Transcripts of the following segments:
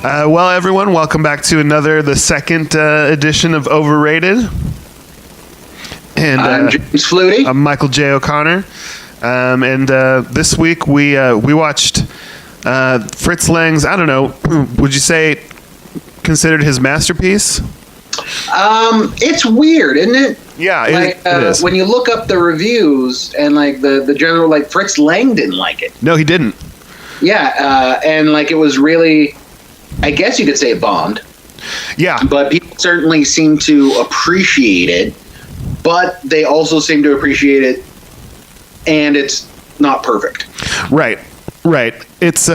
Well, everyone, welcome back to the second edition of Overrated. And I'm James Fluty. I'm Michael J. O'Connor. And this week we watched Fritz Lang's, I don't know, would you say considered his masterpiece? It's weird, isn't it? Yeah, it is. When you look up the reviews and like the general, like Fritz Lang didn't like it. No, he didn't. Yeah, and like it was really, I guess you could say it bombed. Yeah. But people certainly seem to appreciate it, but they also seem to appreciate it, and it's not perfect. Right. It's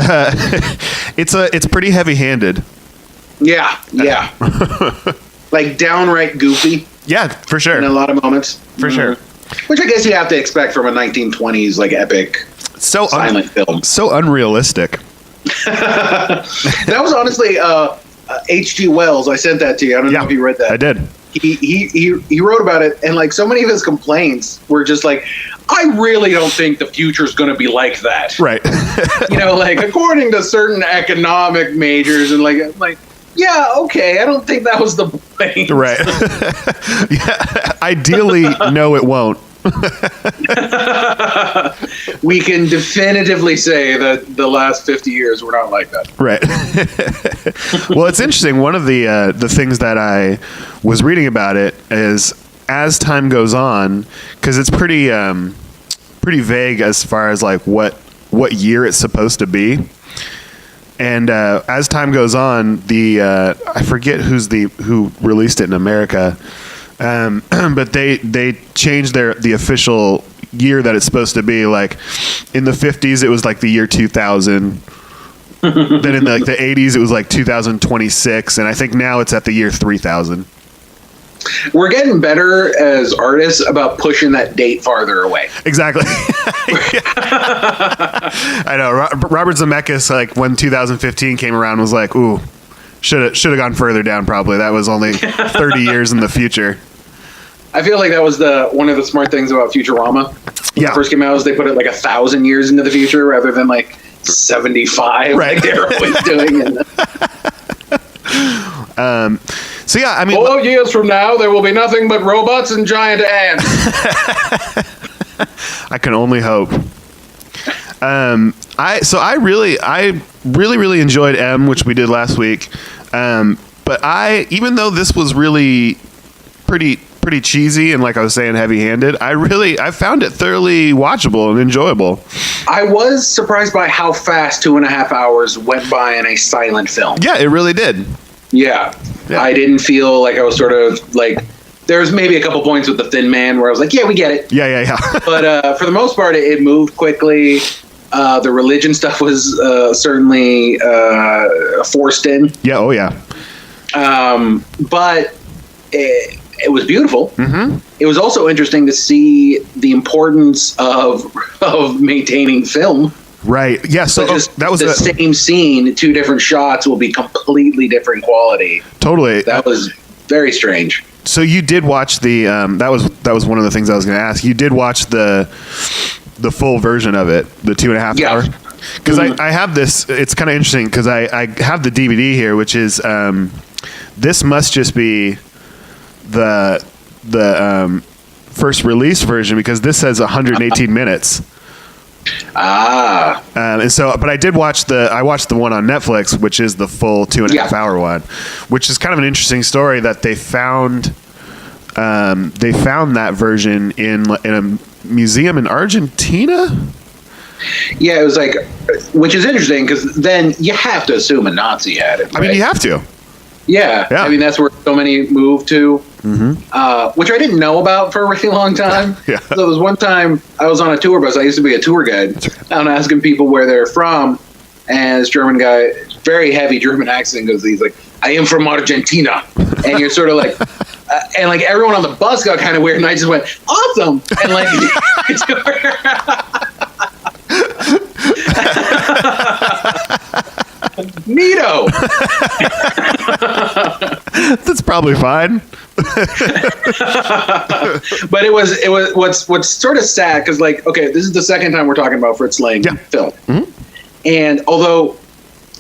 it's pretty heavy-handed. Yeah. Like downright goofy. Yeah, for sure. In a lot of moments. For sure. Which I guess you have to expect from a 1920s like epic silent film. So unrealistic. That was honestly H.G. Wells. I sent that to you. I don't know if you read that. I did. He wrote about it, and like so many of his complaints were just like, I really don't think the future's going to be like that. Right. Like according to certain economic majors, and like. Yeah, okay. I don't think that was the point. Right. Yeah. Ideally, no, it won't. We can definitively say that the last 50 years were not like that. Right. Well, it's interesting. One of the things that I was reading about it is as time goes on, because it's pretty vague as far as like what year it's supposed to be. And as time goes on, I forget who released it in America, but they changed the official year that it's supposed to be. Like in the 50s, it was like the year 2000. Then in the 80s, it was like 2026, and I think now it's at the year 3000. We're getting better as artists about pushing that date farther away. Exactly. I know. Robert Zemeckis, like when 2015 came around, was like, "Ooh, should have gone further down. Probably that was only 30 years in the future." I feel like that was one of the smart things about Futurama. When it first came out, was they put it like 1,000 years into the future rather than like 75, right? Like they're always doing. So yeah, I mean, 4 years from now, there will be nothing but robots and giant ants. I can only hope. I really enjoyed M, which we did last week. But even though this was really pretty cheesy and, like I was saying, heavy-handed, I found it thoroughly watchable and enjoyable. I was surprised by how fast 2.5 hours went by in a silent film. Yeah, it really did. Yeah. I didn't feel like I was sort of like, there's maybe a couple points with the Thin Man where I was like, yeah, we get it. Yeah. But for the most part, it moved quickly. The religion stuff was certainly forced in. Yeah, oh yeah. But it was beautiful. Mm-hmm. It was also interesting to see the importance of maintaining film. Right. Yeah. So that was the same scene. 2 different shots will be completely different quality. Totally. That was very strange. So you did watch the that was one of the things I was going to ask. You did watch the full version of it, the 2.5 hour. Because I have this. It's kind of interesting because I have the DVD here, which is this must just be the first release version because this says 118 minutes. And so, but I watched the one on Netflix, which is the full 2.5 hour one, which is kind of an interesting story that they found that version in a museum in Argentina. Yeah, it was like, which is interesting because then you have to assume a Nazi had it. Right? I mean, you have to. Yeah. I mean, that's where so many moved to, which I didn't know about for a really long time. Yeah. So there was one time I was on a tour bus. I used to be a tour guide. I'm asking people where they're from, and this German guy, very heavy German accent, he's like, I am from Argentina. And you're sort of like, and like everyone on the bus got kind of weird, and I just went, awesome. And like, neato. That's probably fine. But it was what's sort of sad because, like, okay, this is the second time we're talking about Fritz Lang film, and although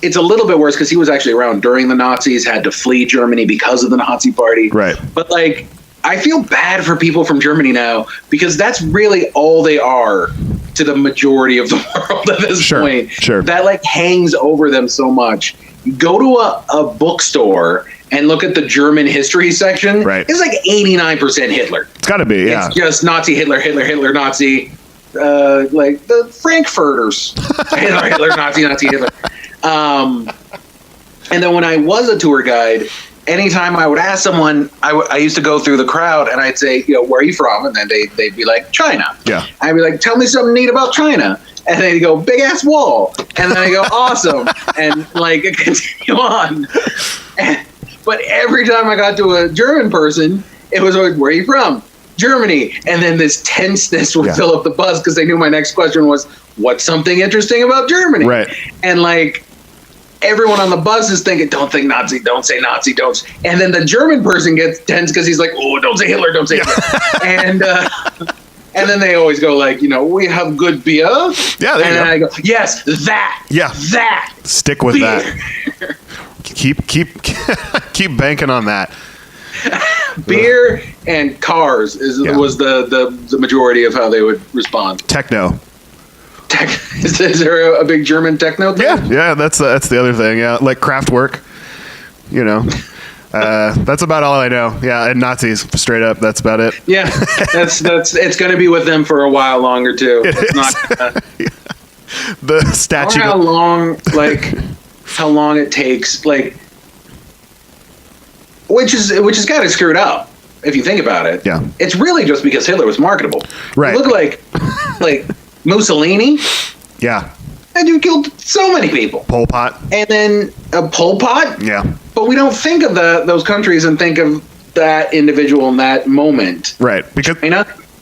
it's a little bit worse because he was actually around during the Nazis, had to flee Germany because of the Nazi Party. Right. But like, I feel bad for people from Germany now because that's really all they are to the majority of the world at this point. Sure. That like hangs over them so much. Go to a bookstore and look at the German history section. Right. It's like 89% Hitler. It's got to be, yeah. It's just Nazi, Hitler, Hitler, Hitler, Nazi. Like the Frankfurters. Hitler, Hitler, Nazi, Nazi, Hitler. And then when I was a tour guide, anytime I would ask someone, I used to go through the crowd and I'd say, where are you from? And then they'd be like, China. Yeah. I'd be like, tell me something neat about China. And then he'd go, big ass wall. And then I go, awesome. And like, continue on. But every time I got to a German person, it was always, where are you from? Germany. And then this tenseness would fill up the bus because they knew my next question was, what's something interesting about Germany? Right. And like, everyone on the bus is thinking, don't think Nazi, don't say Nazi, don't. And then the German person gets tense because he's like, oh, don't say Hitler, don't say Hitler. And then they always go like, we have good beer. Yeah, there and you then go. I go, yes, that. Yeah. That. Stick with beer. that. Keep banking on that. Beer and cars was the majority of how they would respond. Techno. Is there a big German techno thing? Yeah, that's the other thing. Yeah, like Kraftwerk. That's about all I know. Yeah, and Nazis, straight up. That's about it. Yeah, that's it's going to be with them for a while longer too. It's not the statue. How long it takes, like, which is kind of screwed up if you think about it. Yeah, it's really just because Hitler was marketable. Right. You look like Mussolini. Yeah. And you killed so many people. Pol Pot. And then Pol Pot. Yeah. But we don't think of those countries and think of that individual in that moment. Right. Because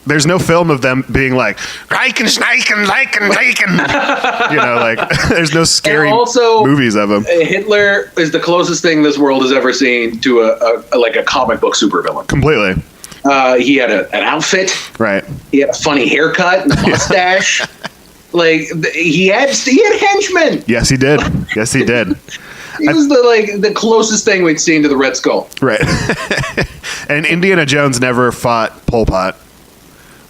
there's no film of them being like, Reichen, Schleichen, Leichen, Leichen. Like, there's no scary movies of him. Hitler is the closest thing this world has ever seen to a comic book supervillain. Completely. He had an outfit. Right. He had a funny haircut and a mustache. Like, he had henchmen. Yes, he did. Yes, he did. He was the closest thing we'd seen to the Red Skull. Right. And Indiana Jones never fought Pol Pot.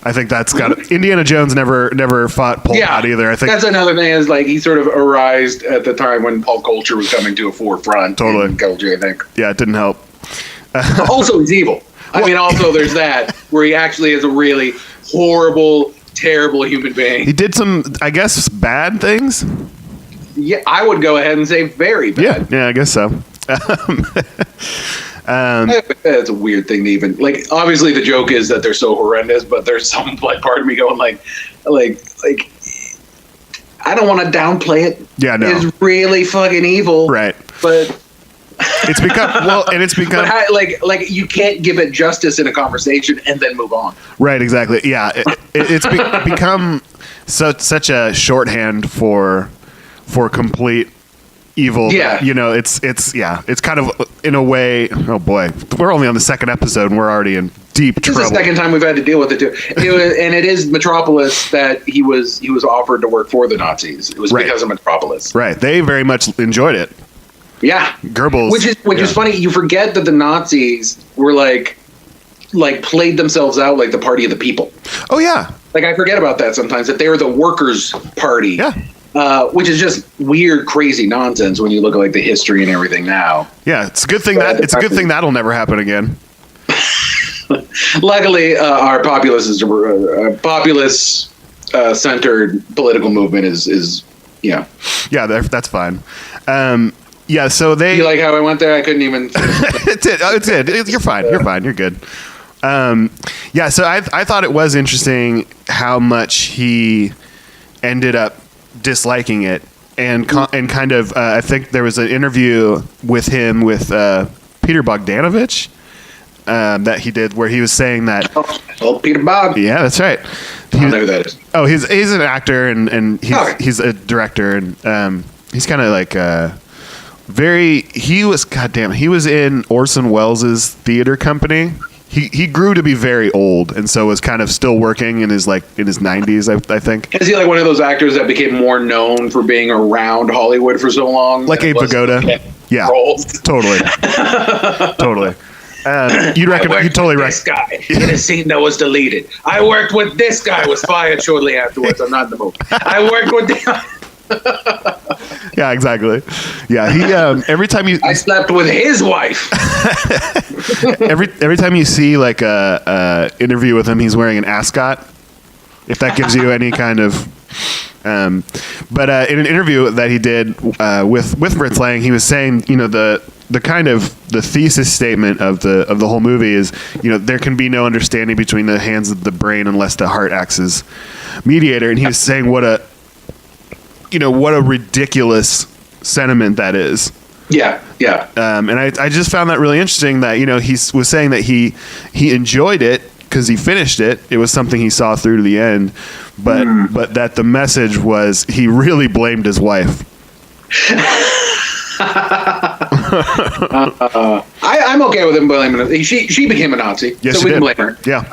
I think that's Indiana Jones never fought Pol Pot either. I think that's another thing is like he sort of arose at the time when pulp culture was coming to a forefront. Totally. Culture, I think. Yeah, it didn't help. Also, he's evil. I mean, also there's that where he actually is a really horrible, terrible human being. He did some, I guess, bad things. Yeah, I would go ahead and say very bad. Yeah, I guess so. It's a weird thing to even like. Obviously, the joke is that they're so horrendous, but there's some like part of me going like, I don't want to downplay it. Yeah, no, it's really fucking evil, right? But it's become but like you can't give it justice in a conversation and then move on. Right, exactly. Yeah, it's become such a shorthand for complete evil. Yeah, it's kind of in a way. Oh boy, we're only on the second episode and we're already in deep trouble. This is the second time we've had to deal with it too. And it is Metropolis that he was offered to work for the Nazis. It was because of Metropolis. Right, they very much enjoyed it. Yeah, Goebbels, which is funny. You forget that the Nazis were like played themselves out like the party of the people. Oh yeah, like I forget about that sometimes, that they were the workers' party. Yeah. Which is just weird, crazy nonsense when you look at like the history and everying now. Yeah, it's a good thing that'll never happen again. Luckily, our populist centered political movement is that's fine. So they. You like how I went there? I couldn't even. It's it. You're fine. You're good. So I thought it was interesting how much he ended up disliking it, and kind of I think there was an interview with him with Peter Bogdanovich that he did where he was saying that Peter Bog. Yeah, that's right. I don't know who that is. Oh, he's an actor and he's a director, and he's kind of like he was in Orson Welles' theater company. he grew to be very old, and so was kind of still working in his 90s, I think. Is he like one of those actors that became more known for being around Hollywood for so long? Like Abe Vigoda? Yeah, totally. Totally. You'd totally this guy in a scene that was deleted. I worked with this guy, was fired shortly afterwards. I'm not in the movie. I worked with this. Yeah, exactly. Yeah, he every time I slept with his wife. every time you see like a interview with him, he's wearing an ascot. If that gives you any kind of but in an interview that he did with Fritz Lang, he was saying, the kind of the thesis statement of the whole movie is, there can be no understanding between the hands of the brain unless the heart acts as mediator. And he was saying what a ridiculous sentiment that is. Yeah. And I just found that really interesting that, he was saying that he enjoyed it because he finished it. It was something he saw through to the end, but that the message was he really blamed his wife. I'm okay with him blaming her. She became a Nazi, yes, so we can blame her. Yeah.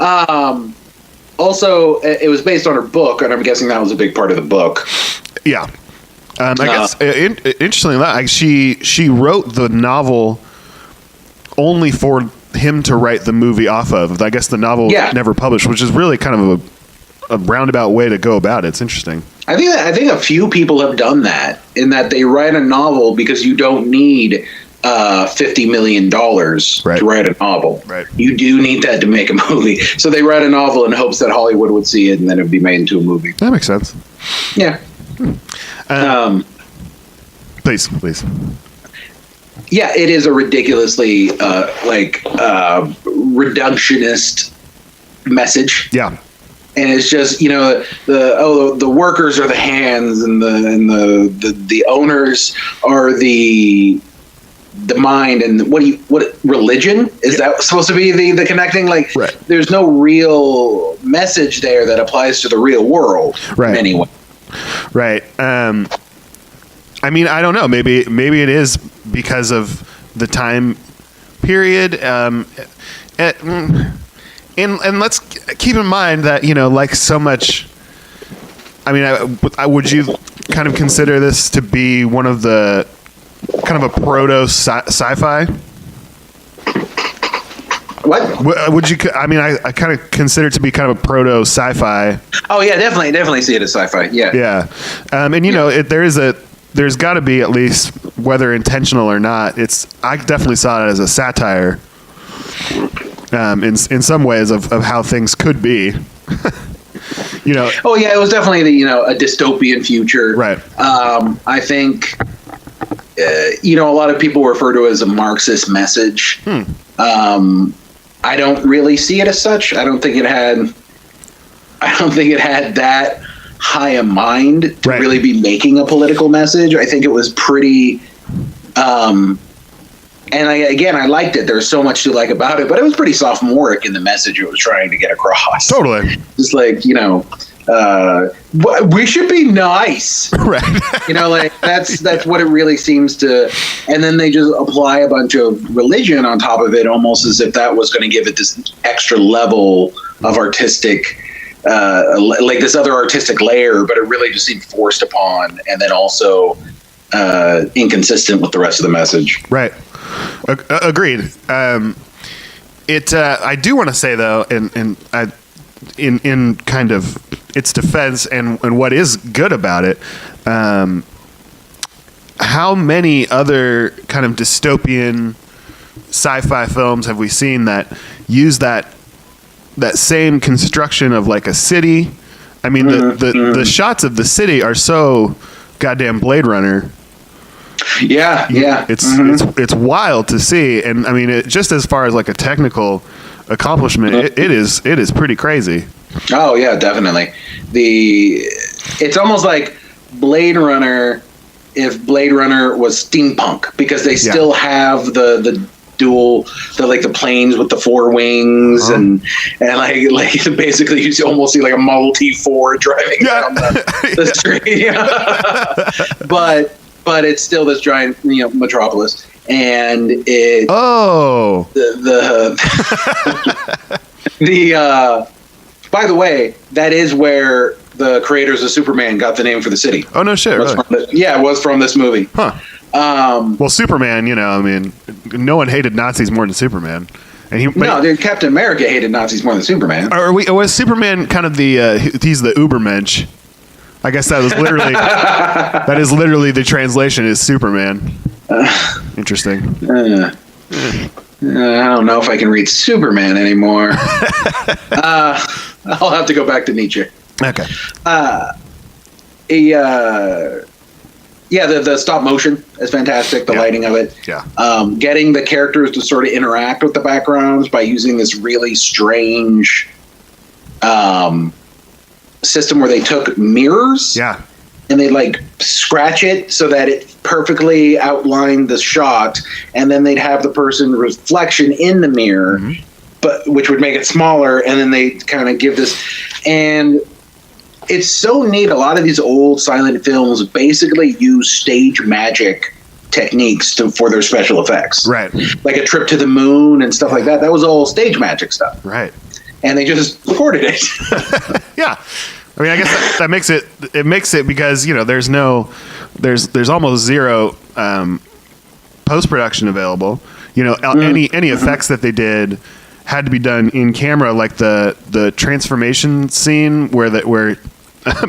Also, it was based on her book, and I'm guessing that was a big part of the book. Yeah. I guess interestingly enough, she wrote the novel only for him to write the movie off of. I guess the novel never published, which is really kind of a roundabout way to go about it. It's interesting. I think a few people have done that, in that they write a novel because you don't need $50 million to write a novel. Right. You do need that to make a movie. So they write a novel in hopes that Hollywood would see it and then it would be made into a movie. That makes sense. Yeah. Please. Yeah, it is a ridiculously reductionist message. Yeah. And it's just, the workers are the hands, and the owners are the mind, and what religion is that supposed to be the connecting? Like, right. There's no real message there that applies to the real world, right? In any way. Right. I mean, I don't know. Maybe it is because of the time period. And let's keep in mind that, like so much, I mean, would you kind of consider this to be one of the kind of a proto sci-fi? What? Would you, I mean, I kind of consider it to be kind of a proto sci-fi. Oh yeah, definitely see it as sci-fi. Yeah. Yeah. And there's got to be, at least, whether intentional or not, I definitely saw it as a satire. In some ways of how things could be. Oh yeah, it was definitely a dystopian future. Right. I think a lot of people refer to it as a Marxist message. I don't really see it as such. I don't think it had that high a mind to really be making a political message. I think it was pretty and I liked it. There's so much to like about it, but it was pretty sophomoric in the message it was trying to get across. Totally. Just like, we should be nice. Right. That's what it really seems to. And then they just apply a bunch of religion on top of it, almost as if that was going to give it this extra level of artistic, like this other artistic layer, but it really just seemed forced upon, and then also inconsistent with the rest of the message. Right. Agreed. I do want to say though, in kind of its defense and what is good about it, how many other kind of dystopian sci-fi films have we seen that use that same construction of like a city? I mean, the shots of the city are so goddamn Blade Runner. Yeah. It's wild to see, and I mean, just as far as like a technical accomplishment, it is pretty crazy. Oh yeah, definitely. It's almost like Blade Runner if Blade Runner was steampunk, because they still have the planes with the four wings and like basically you almost see like a Model T4 driving down the street. But it's still this giant Metropolis. and it Oh, the by the way, that is where the creators of Superman got the name for the city. oh no shit! Really? It was from this movie. Huh. Well, Superman, I mean, no one hated Nazis more than Superman. And dude, Captain America hated Nazis more than Superman. Was Superman kind of he's the Ubermensch? I guess that was literally that is literally the translation is Superman. Interesting. I don't know if I can read Superman anymore. I'll have to go back to Nietzsche. Okay. The stop motion is fantastic. The lighting of it. Yeah. Getting the characters to sort of interact with the backgrounds by using this really strange system where they took mirrors. Yeah. And they'd like scratch it so that it perfectly outlined the shot, and then they'd have the person reflection in the mirror, but which would make it smaller, and then they kind of give this, and it's so neat. A lot of these old silent films basically use stage magic techniques for their special effects, right? Like A Trip to the Moon and stuff like that. That was all stage magic stuff, right? And they just recorded it. Yeah. I mean, I guess that makes it because there's almost zero post-production available. Any effects that they did had to be done in camera, like the transformation scene where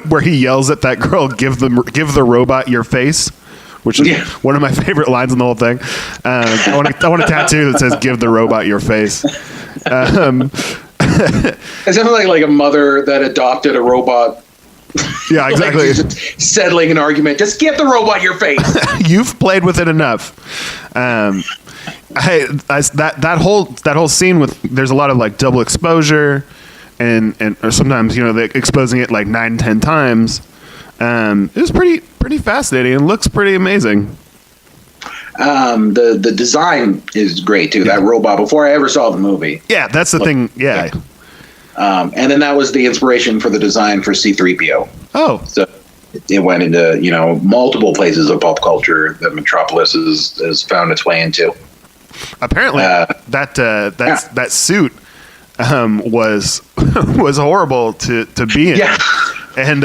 where he yells at that girl, give the robot your face, which is one of my favorite lines in the whole thing. I want a tattoo that says "Give the robot your face." It sounds like a mother that adopted a robot. Yeah, exactly. Just settling an argument. Just give the robot your face. You've played with it enough. That whole scene with there's a lot of like double exposure, and or sometimes they're exposing it like 9-10 times. It was pretty fascinating and looks pretty amazing. The design is great too. That robot, before I ever saw the movie. Yeah, that's the thing. Yeah. And then that was the inspiration for the design for C-3PO. Oh. So it went into, multiple places of pop culture that Metropolis has found its way into. Apparently that suit was horrible to be in. Yeah. And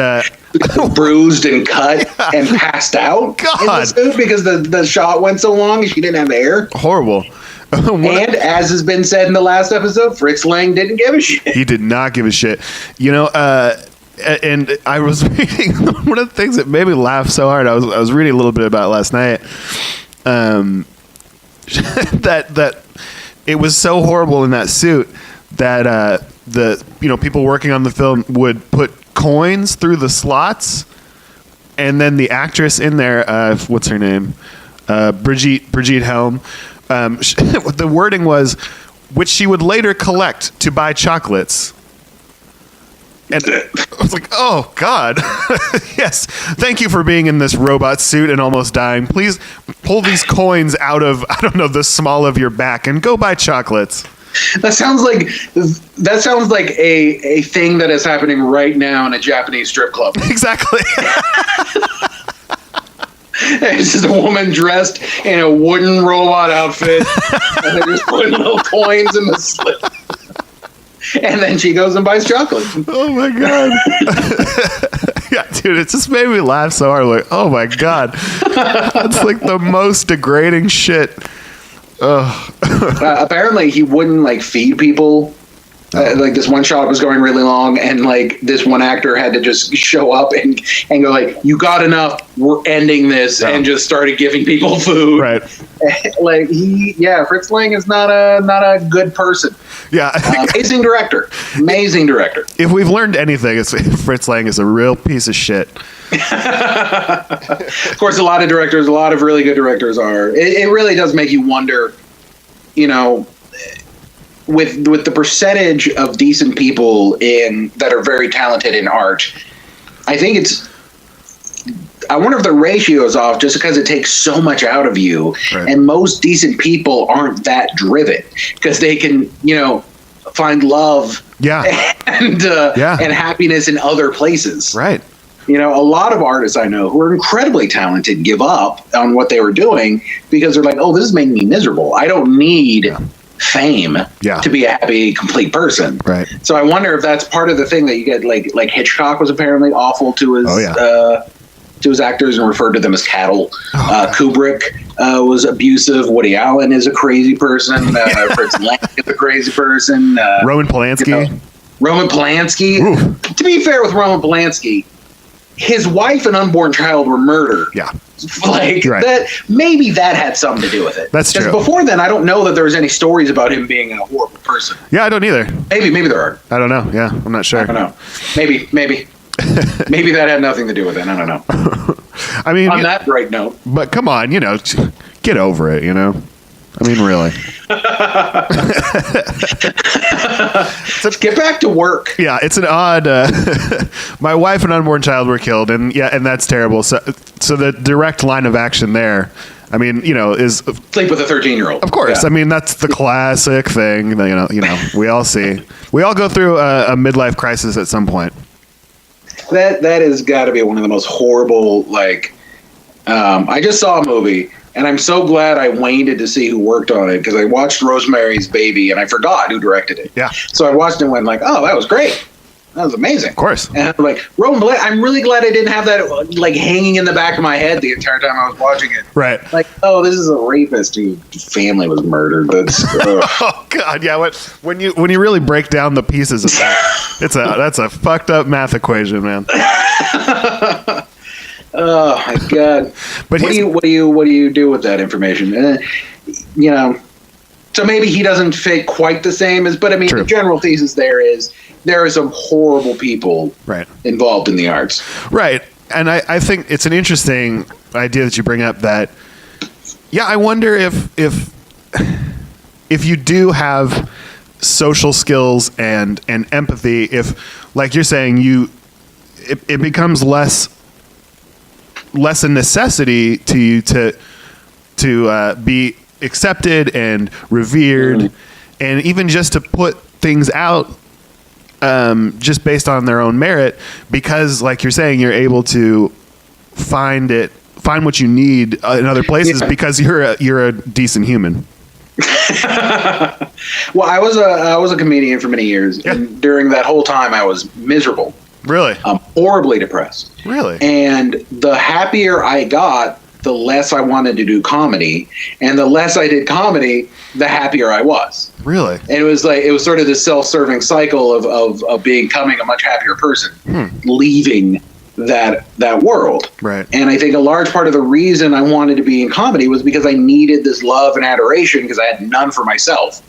bruised and cut and passed out in the suit because the shot went so long and she didn't have air. Horrible. And as has been said in the last episode, Fritz Lang didn't give a shit. He did not give a shit. And I was reading one of the things that made me laugh so hard. I was reading a little bit about it last night. That it was so horrible in that suit that the people working on the film would put coins through the slots, and then the actress in there, what's her name, Brigitte Helm. The wording was, which she would later collect to buy chocolates. And I was like, oh, God. Yes. Thank you for being in this robot suit and almost dying. Please pull these coins out of, the small of your back and go buy chocolates. That sounds like a thing that is happening right now in a Japanese strip club. Exactly. It's just a woman dressed in a wooden robot outfit, and they're just putting little coins in the slit. And then she goes and buys chocolate. Oh my God. Yeah, dude, it just made me laugh so hard. Like, oh my God. That's like the most degrading shit. Apparently he wouldn't feed people. This one shot was going really long, and this one actor had to just show up and go you got enough, we're ending this, and just started giving people food. Right. Fritz Lang is not a good person. Yeah. Amazing director. If we've learned anything, it's Fritz Lang is a real piece of shit. Of course, a lot of really good directors are. It really does make you wonder, with the percentage of decent people that are very talented in art, I think I wonder if the ratio is off just because it takes so much out of you. Right. And most decent people aren't that driven because they can, find love and happiness in other places. Right. A lot of artists I know who are incredibly talented give up on what they were doing because they're like, oh, this is making me miserable. I don't need fame to be a happy, complete person. Right. So I wonder if that's part of the thing that you get. Like Hitchcock was apparently awful to his actors and referred to them as cattle. Kubrick was abusive. Woody Allen is a crazy person. Fritz Lang is a crazy person. Roman Polanski. Roman Polanski. Ooh. To be fair with Roman Polanski, his wife and unborn child were murdered. Yeah. That maybe that had something to do with it. That's true. Before then, I don't know that there was any stories about him being a horrible person. Yeah, I don't either. Maybe there are. I don't know. Yeah, I'm not sure. I don't know. Maybe. Maybe that had nothing to do with it. I don't know. I mean, on that bright note. But come on, get over it, I mean, really. Get back to work. Yeah, it's an odd. My wife and unborn child were killed, and that's terrible. So the direct line of action there, I mean, is sleep with a 13-year-old. Of course, I mean that's the classic thing. We all see. We all go through a midlife crisis at some point. That has got to be one of the most horrible. I just saw a movie. And I'm so glad I waited to see who worked on it because I watched Rosemary's Baby and I forgot who directed it. Yeah. So I watched it and went like, oh, that was great. That was amazing. Of course. And I'm like, I'm really glad I didn't have that hanging in the back of my head the entire time I was watching it. Right. Like, oh, this is a rapist whose family was murdered. That's oh God, yeah. When you really break down the pieces of that, that's a fucked up math equation, man. Oh my God! But what do you do with that information? So maybe he doesn't fit quite the same as. But I mean, the general thesis there are some horrible people involved in the arts. Right, and I think it's an interesting idea that you bring up. That I wonder if you do have social skills and empathy, if like you're saying, it becomes less a necessity to you to be accepted and revered, and even just to put things out just based on their own merit, because like you're saying, you're able to find what you need in other places because you're a decent human. Well, I was a comedian for many years, and during that whole time I was miserable. Really? Horribly depressed. Really? And the happier I got, the less I wanted to do comedy. And the less I did comedy, the happier I was. Really? And it was sort of this self-serving cycle of becoming a much happier person, leaving that world. Right. And I think a large part of the reason I wanted to be in comedy was because I needed this love and adoration because I had none for myself.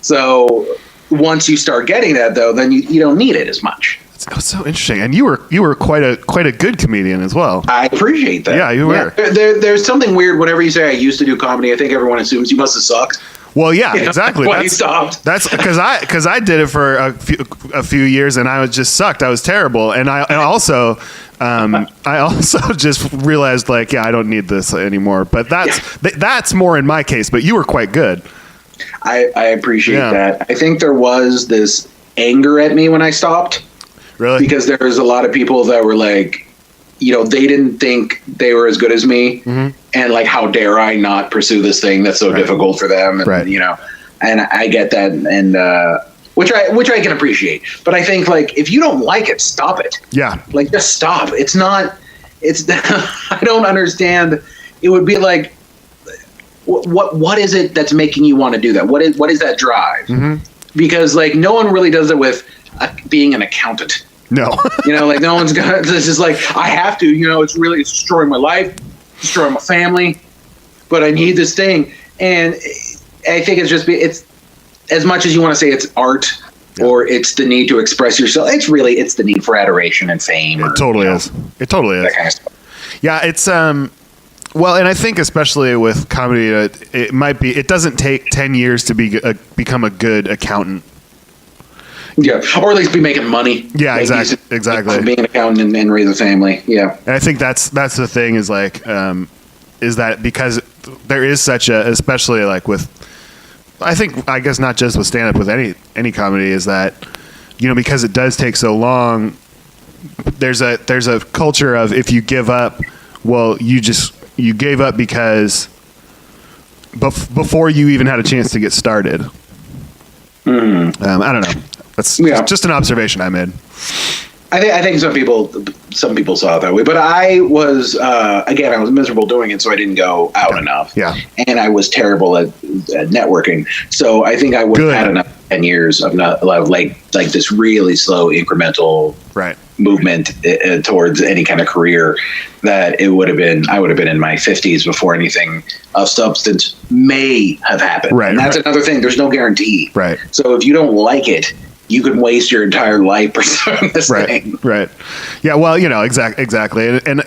So once you start getting that, though, then you don't need it as much. It's so interesting, and you were quite a good comedian as well. I appreciate that. Yeah, you were. There's something weird whenever you say I used to do comedy. I think everyone assumes you must have sucked. Well, yeah, exactly. Why you stopped? That's because I did it for a few years, and I was just sucked. I was terrible, and I also just realized I don't need this anymore. But that's more in my case. But you were quite good. I appreciate that. I think there was this anger at me when I stopped. Really? Because there was a lot of people that were like, they didn't think they were as good as me. Mm-hmm. And how dare I not pursue this thing that's so difficult for them? And, and I get that. And, which I can appreciate. But I think if you don't like it, stop it. Yeah. Just stop. I don't understand. It would be like, what is it that's making you want to do that? What is that drive? Mm-hmm. Because no one really does it with being an accountant. No. No one's gonna. This is I have to. It's destroying my life, destroying my family, but I need this thing. And I think it's as much as you want to say it's art or it's the need to express yourself. It's the need for adoration and fame. It totally is. It totally is. That kind of stuff. Yeah, it's well, and I think especially with comedy, it doesn't take 10 years to become a good accountant. Yeah, or at least be making money. Yeah, exactly. Being an accountant and raise a family. Yeah, and I think that's the thing is that because there is such a, especially with, I guess not just with stand up, with any comedy, is that because it does take so long, there's a culture of if you give up, well, you gave up because before you even had a chance to get started. I don't know. That's just an observation I made. I think some people saw it that way, but I was again, I was miserable doing it, so I didn't go out enough. Yeah, and I was terrible at networking, so I think I would have had enough 10 years of not like this really slow incremental movement towards any kind of career that I would have been in my 50s before anything of substance may have happened. Right, and that's another thing. There's no guarantee. Right. So if you don't like it, you can waste your entire life pursuing this thing. Right. Yeah. Well, exactly. And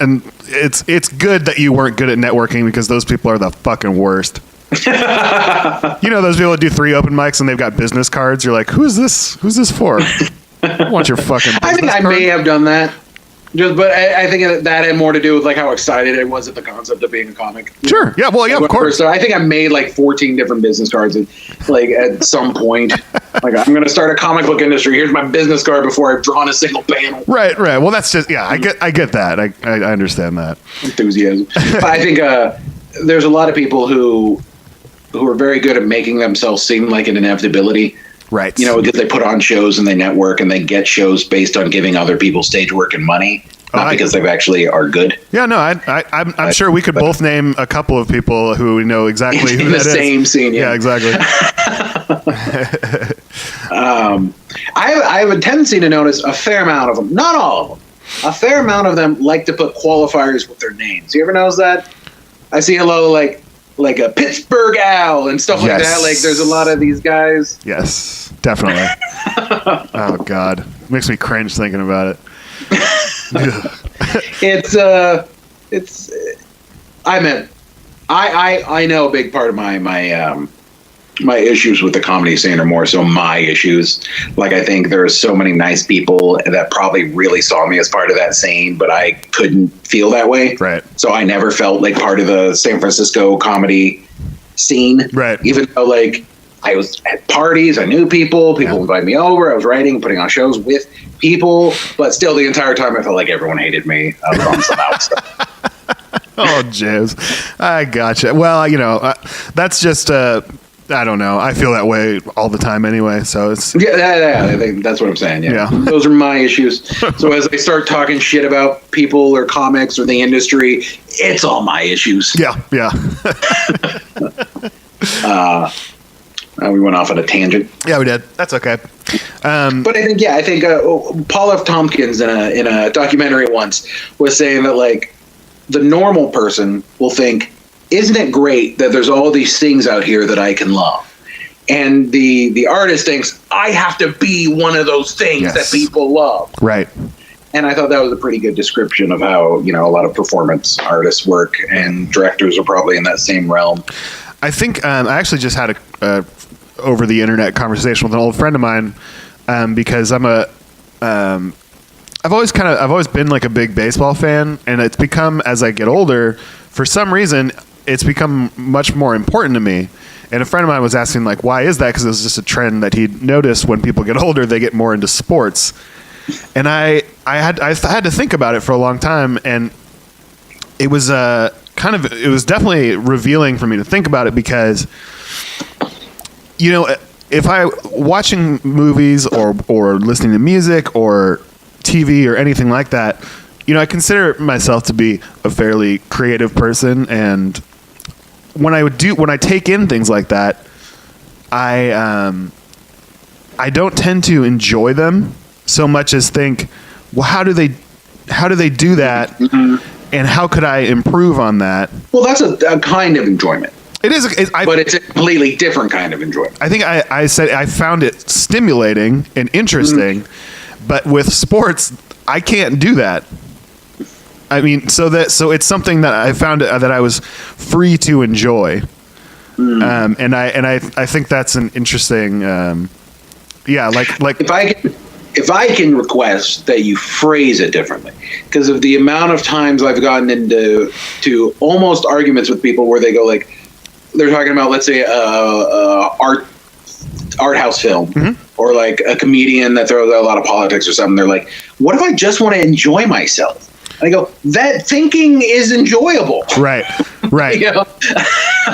it's good that you weren't good at networking because those people are the fucking worst. Those people that do 3 open mics and they've got business cards. You're like, who's this for? I want your fucking business I think I card. may have done that. But I think that had more to do with like how excited I was at the concept of being a comic. Sure. Yeah. Well, yeah, of course. So I think I made like 14 different business cards, and like at some point, like I'm going to start a comic book industry. Here's my business card before I've drawn a single panel. Right. Well, that's just I get that. I understand that enthusiasm. But I think there's a lot of people who are very good at making themselves seem like an inevitability. Right. Because they put on shows and they network and they get shows based on giving other people stage work and money, not because they actually are good. Yeah, no, I'm sure we could both name a couple of people who we know exactly who in that is. The same scene. Yeah, exactly. I have a tendency to notice a fair amount of them, not all of them, a fair amount of them like to put qualifiers with their names. You ever notice that? I see a lot of like a Pittsburgh Owl and stuff like that. Like there's a lot of these guys. Yes, definitely. Oh God, makes me cringe thinking about it. I know a big part of my issues with the comedy scene are more so my issues. Like I think there are so many nice people that probably really saw me as part of that scene, but I couldn't feel that way. Right. So I never felt like part of the San Francisco comedy scene. Right. Even though like I was at parties, I knew people invited me over, I was writing, putting on shows with people, but still the entire time I felt like everyone hated me. I was on some outside. Oh, jizz. I gotcha. Well, that's just I don't know. I feel that way all the time anyway. So it's I think that's what I'm saying. Yeah. Those are my issues. So as I start talking shit about people or comics or the industry, it's all my issues. Yeah. We went off on a tangent. Yeah, we did. That's okay. But I think Paul F. Tompkins in a documentary once was saying that like the normal person will think, isn't it great that there's all these things out here that I can love? And the artist thinks, I have to be one of those things that people love. Right. And I thought that was a pretty good description of how, a lot of performance artists work, and directors are probably in that same realm. I think I actually just had a over the internet conversation with an old friend of mine because I've always been like a big baseball fan, and it's become, as I get older, for some reason, it's become much more important to me. And a friend of mine was asking, like, why is that? Because it was just a trend that he'd noticed when people get older, they get more into sports. And I had to think about it for a long time, and it was it was definitely revealing for me to think about it because, if I watching movies or listening to music or TV or anything like that, I consider myself to be a fairly creative person, and when I take in things like that, I don't tend to enjoy them so much as think, well, how do they do that, and how could I improve on that? Well, that's a kind of enjoyment. It is, but it's a completely different kind of enjoyment. I think I said I found it stimulating and interesting, but with sports, I can't do that. I mean, so it's something that I found that I was free to enjoy, and I think that's an interesting, like if I can request that you phrase it differently, because of the amount of times I've gotten into almost arguments with people where they go like, they're talking about, let's say, art house film or like a comedian that throws out a lot of politics or something. They're like, what if I just want to enjoy myself? And I go, that thinking is enjoyable. Right. You know?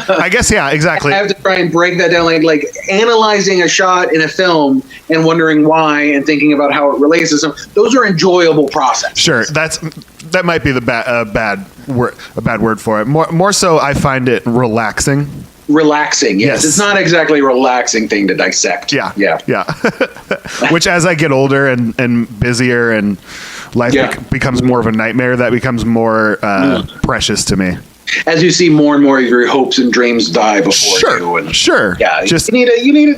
I guess, yeah, exactly. I have to try and break that down, like analyzing a shot in a film and wondering why and thinking about how it relates to something. Those are enjoyable processes. Sure, that might be the bad word for it. More so, I find it relaxing. Relaxing, yes. It's not exactly a relaxing thing to dissect. Yeah. Yeah. Which, as I get older and busier and life becomes more of a nightmare, that becomes more precious to me. As you see more and more of your hopes and dreams die before you. And, sure. Yeah. Just you need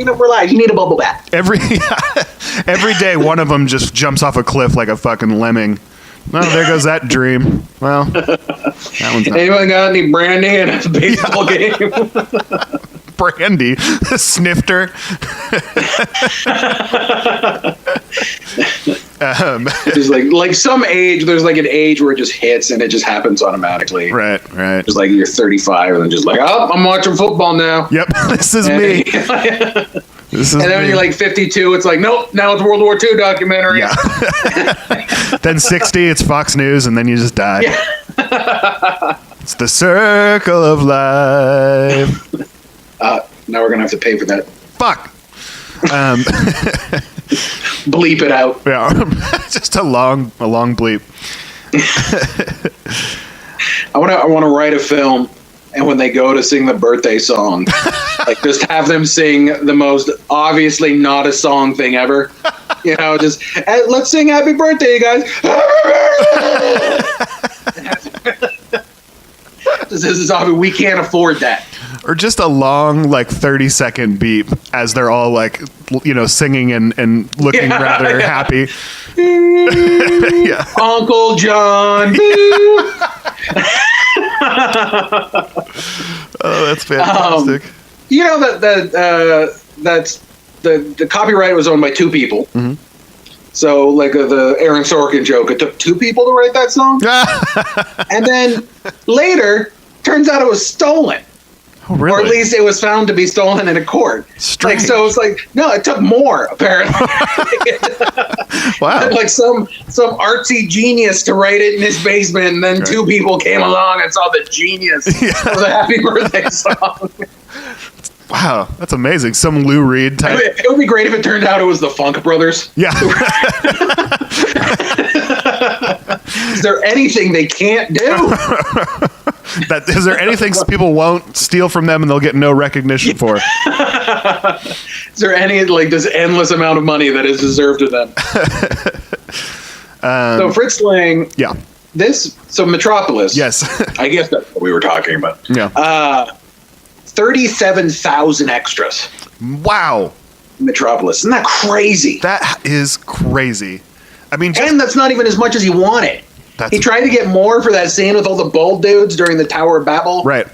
to relax. You need a bubble bath. Every day, one of them just jumps off a cliff like a fucking lemming. Well, there goes that dream. Well, that one's not. Anyone got any brandy in a baseball game? Brandy, snifter. Just like some age, there's like an age where it just hits and it just happens automatically. Right. Just like you're 35 and then just like, oh, I'm watching football now. Yep, this is me. And then when you're like 52, it's like, nope, now it's World War II documentary. Yeah. Then 60, it's Fox News, and then you just die. Yeah. It's the circle of life. Now we're going to have to pay for that. Fuck. Bleep it out. Yeah. Just a long bleep. I want to write a film, and when they go to sing the birthday song, like just have them sing the most obviously not a song thing ever. You know, just let's sing "Happy Birthday, you guys." This is obvious. We can't afford that. Or just a long, like 30-second beep as they're all like, singing and looking rather happy. Yeah. Uncle John. Oh, that's fantastic. That's the copyright was owned by two people. Mm-hmm. So, like the Aaron Sorkin joke, it took two people to write that song. And then later, turns out it was stolen. Oh, really? Or at least it was found to be stolen in a court. Strange. Like, so it's like, no, it took more, apparently. Wow. Like some artsy genius to write it in his basement, and then two people came along and saw the genius of the Happy Birthday song. Wow, that's amazing. Some Lou Reed type. It would be great if it turned out it was the Funk Brothers. Yeah. Is there anything they can't do? Is there anything people won't steal from them and they'll get no recognition for? Is there any this endless amount of money that is deserved to them? So Fritz Lang. Yeah. So Metropolis. Yes. I guess that's what we were talking about. Yeah. 37,000 extras. Wow. Metropolis. Isn't that crazy? That is crazy. I mean, and that's not even as much as he wanted. He tried to get more for that scene with all the bald dudes during the Tower of Babel. Right.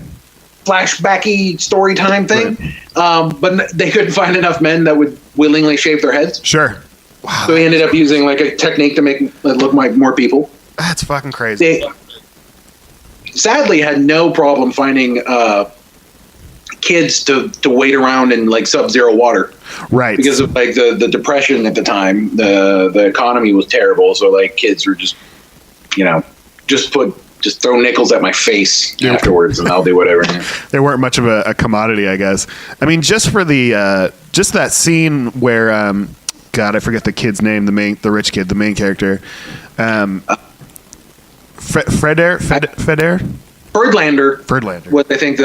Flashbacky story time thing. Right. But they couldn't find enough men that would willingly shave their heads. Sure. Wow. So he ended up using like a technique to make it look like more people. That's fucking crazy. They sadly had no problem finding kids to wait around in like sub-zero water. Right. Because of like the depression at the time, the economy was terrible. So like kids were just, just throw nickels at my face afterwards and I'll do whatever. They weren't much of a commodity, I guess. I mean, just for the, just that scene where, God, I forget the kid's name, the rich kid, the main character. Ferdlander was I think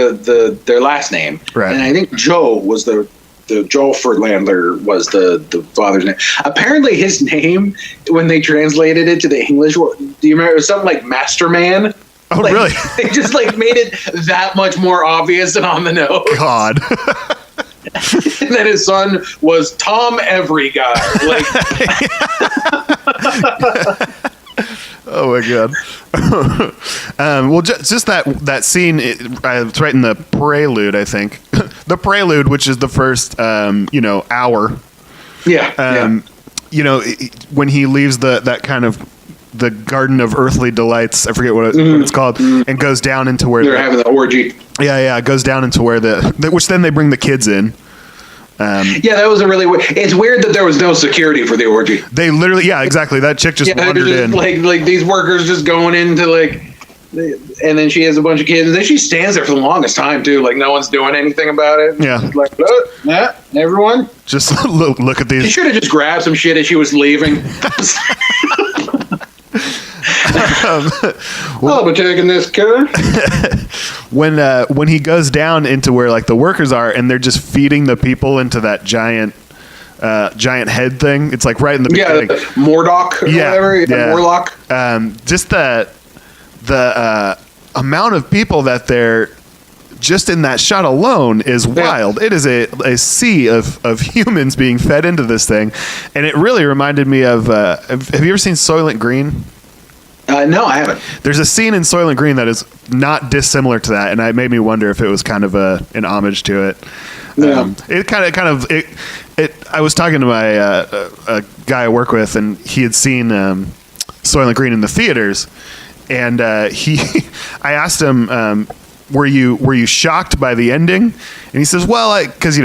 their last name, right? And I think Joe was the Joel Ferdlander was the father's name. Apparently, his name when they translated it to the English, do you remember? It was something like Masterman. Oh, really? They just made it that much more obvious and on the nose. God. And then his son was Tom Every Guy. Oh my God. Well, just that scene, it's right in the prelude, I think. The prelude, which is the first, hour. Yeah. When he leaves that kind of the Garden of Earthly Delights, I forget what it's called, and goes down into where they're having the orgy. Yeah, it goes down into where which then they bring the kids in. Yeah, that was a really weird. It's weird that there was no security for the orgy. They literally, yeah, exactly. That chick just wandered in. Like these workers just going into like, and then she has a bunch of kids. And then she stands there for the longest time too. Like no one's doing anything about it. Yeah. She's like, yeah, everyone. Just look at these. She should have just grabbed some shit as she was leaving. I'll be taking this killer. When he goes down into where like the workers are, and they're just feeding the people into that giant head thing. It's like right in the beginning. Yeah, Mordock or whatever. Yeah. Morlock. Just the amount of people that they're just in that shot alone is wild. It is a sea of humans being fed into this thing, and it really reminded me of. Have you ever seen Soylent Green? No, I haven't. There's a scene in Soylent Green that is not dissimilar to that, and it made me wonder if it was kind of an homage to it. Yeah. I was talking to my a guy I work with, and he had seen Soylent Green in the theaters, and I asked him, were you shocked by the ending? And he says, well, because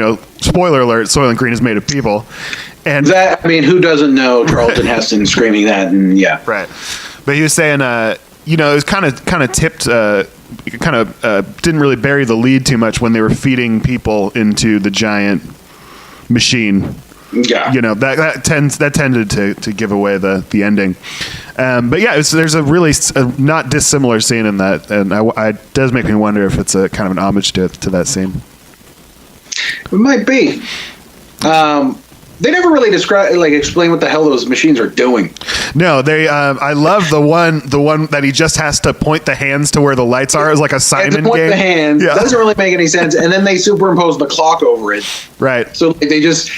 spoiler alert, Soylent Green is made of people, and who doesn't know Charlton Heston screaming that? And yeah, right. But he was saying, it was kind of tipped, didn't really bury the lead too much when they were feeding people into the giant machine. Yeah, that tended to give away the ending. But yeah, there's a really not dissimilar scene in that, and it does make me wonder if it's a kind of an homage to that scene. It might be. They never really explain what the hell those machines are doing. No, they. I love the one that he just has to point the hands to where the lights are. It's like a Simon point game. The hands doesn't really make any sense, and then they superimpose the clock over it. Right. So they just.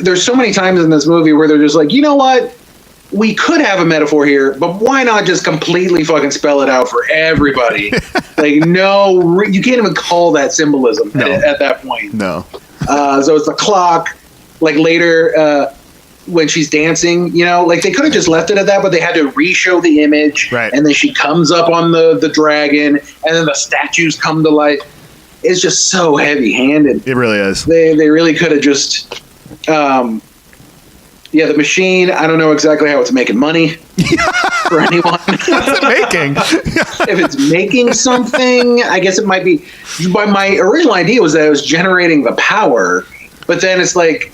There's so many times in this movie where they're just like, you know what? We could have a metaphor here, but why not just completely fucking spell it out for everybody? No, you can't even call that symbolism at that point. No. So it's the clock. Like later, when she's dancing, they could have just left it at that, but they had to re-show the image. Right. And then she comes up on the dragon, and then the statues come to life. It's just so heavy-handed. It really is. They really could have just... the machine, I don't know exactly how it's making money for anyone. What's it making? If it's making something, I guess it might be... But my original idea was that it was generating the power, but then it's like...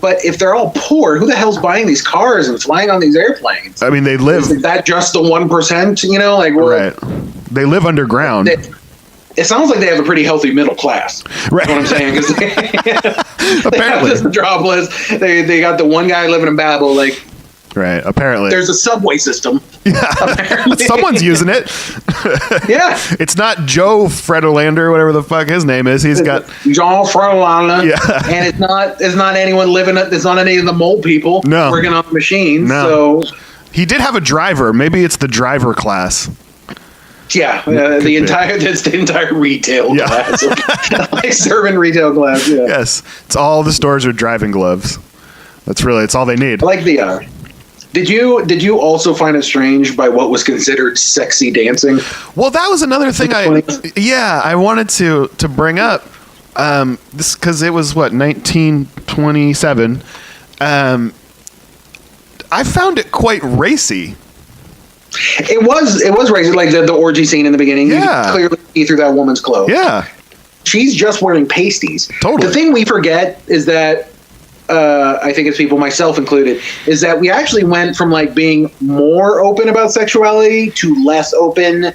But if they're all poor, who the hell's buying these cars and flying on these airplanes? I mean, they live... Is that just the 1%, Right. They live underground. It sounds like they have a pretty healthy middle class. Right. What I'm saying is they apparently have this Metropolis. They got the one guy living in Babel. Right. Apparently, there's a subway system. Yeah. Someone's using it. Yeah. It's not Joe Fredolander, whatever the fuck his name is. He's got John Fredolander. Yeah. And it's not anyone living. It's not any of the mole people working on the machines. No. So he did have a driver. Maybe it's the driver class. Yeah, the entire retail class, serving retail class. Yeah. Yes, it's all the stores are driving gloves. It's all they need. I like the. Did you also find it strange by what was considered sexy dancing? Well, that was another thing I wanted to bring up. This because it was 1927. I found it quite racy. It was racy, like the orgy scene in the beginning. Yeah. You could clearly see through that woman's clothes. Yeah. She's just wearing pasties. Totally. The thing we forget is that, I think it's people, myself included, is that we actually went from being more open about sexuality to less open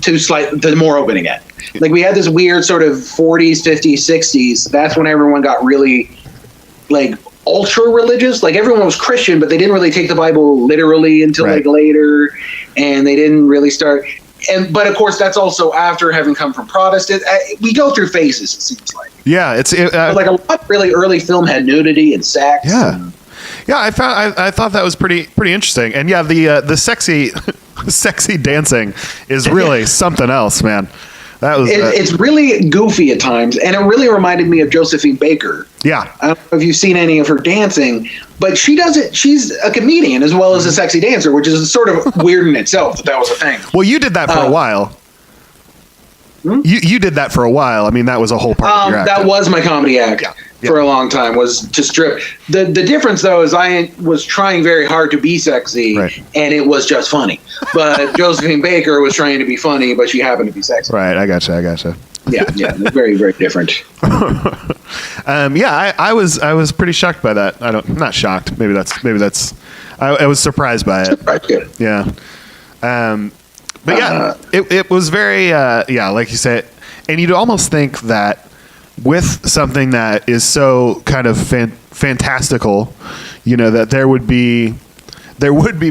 to more open again. We had this weird sort of 40s, 50s, 60s. That's when everyone got really ultra religious. Everyone was Christian, but they didn't really take the Bible literally until later, and they didn't really start. But of course, that's also after having come from Protestant. We go through phases. It seems like. Yeah, a lot of really early film had nudity and sex. Yeah, yeah. I thought that was pretty interesting. And yeah, the sexy dancing is really something else, man. That was it's really goofy at times, and it really reminded me of Josephine Baker. Yeah, I don't know if you've seen any of her dancing, but she does it. She's a comedian as well as a sexy dancer, which is sort of weird in itself that was a thing. Well, you did that for a while. You did that for a while. I mean, that was a whole part of your act. That was my comedy act. for a long time was to strip. The difference though is I was trying very hard to be sexy, and it was just funny. But Josephine Baker was trying to be funny, but she happened to be sexy. Right, I gotcha. Yeah, very, very different. I was pretty shocked by that. Not shocked. Maybe that's. I was surprised by it. Good. Yeah. But yeah, it was very like you said, and you'd almost think that with something that is so kind of fantastical, that there would be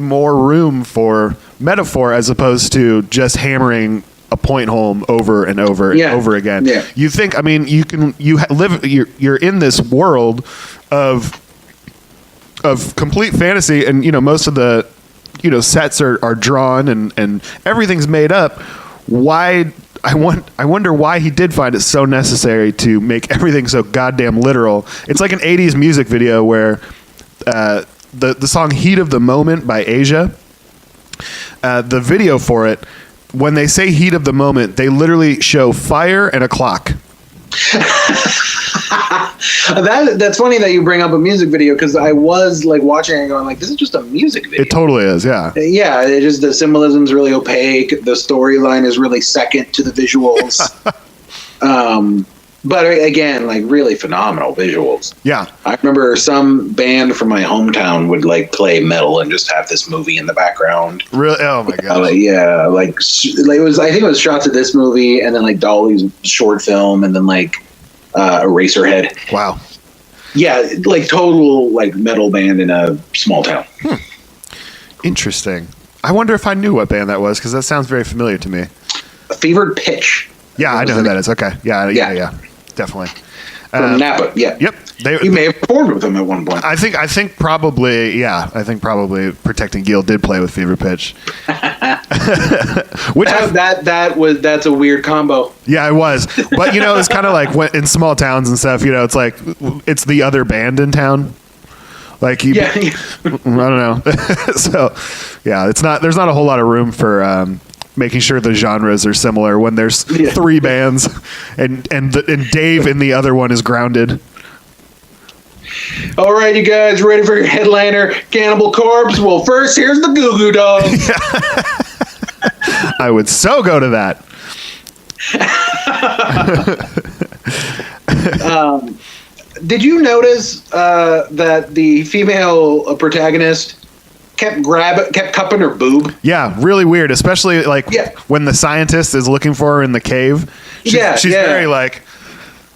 more room for metaphor as opposed to just hammering a point home over and over and over again. Yeah. You think, you're in this world of complete fantasy, and most of the sets are drawn and everything's made up. Why? I wonder why he did find it so necessary to make everything so goddamn literal. It's like an 80s music video where the song Heat of the Moment by Asia, the video for it, when they say heat of the moment, they literally show fire and a clock. That's funny that you bring up a music video, because I was like watching and going like, this is just a music video. It totally is, yeah. Yeah, it just, the symbolism's really opaque. The storyline is really second to the visuals. But again, like really phenomenal visuals. Yeah. I remember some band from my hometown would like play metal and just have this movie in the background. Really? Oh my god. It was. I think it was shots of this movie, and then like Dolly's short film, and then like Eraserhead. Wow. Yeah, like total like metal band in a small town. Interesting. I wonder if I knew what band that was, because that sounds very familiar to me. Fevered Pitch. Yeah, I know who that is. Okay. Yeah. Definitely. From Napa. Yeah. Yep. You may have performed with them at one point. I think probably. Yeah. I think probably Protecting Gil did play with Fever Pitch. Which that's a weird combo. Yeah, it was. But it's kind of like in small towns and stuff. It's like it's the other band in town. Like I don't know. So yeah, there's not a whole lot of room for making sure the genres are similar when there's three bands and Dave in the other one is grounded. All right, you guys ready for your headliner, Cannibal Corpse? Well, first here's the Goo Goo Dolls. I would so go to that. Did you notice that the female protagonist kept cupping her boob? Yeah, really weird, especially like when the scientist is looking for her in the cave. She's very like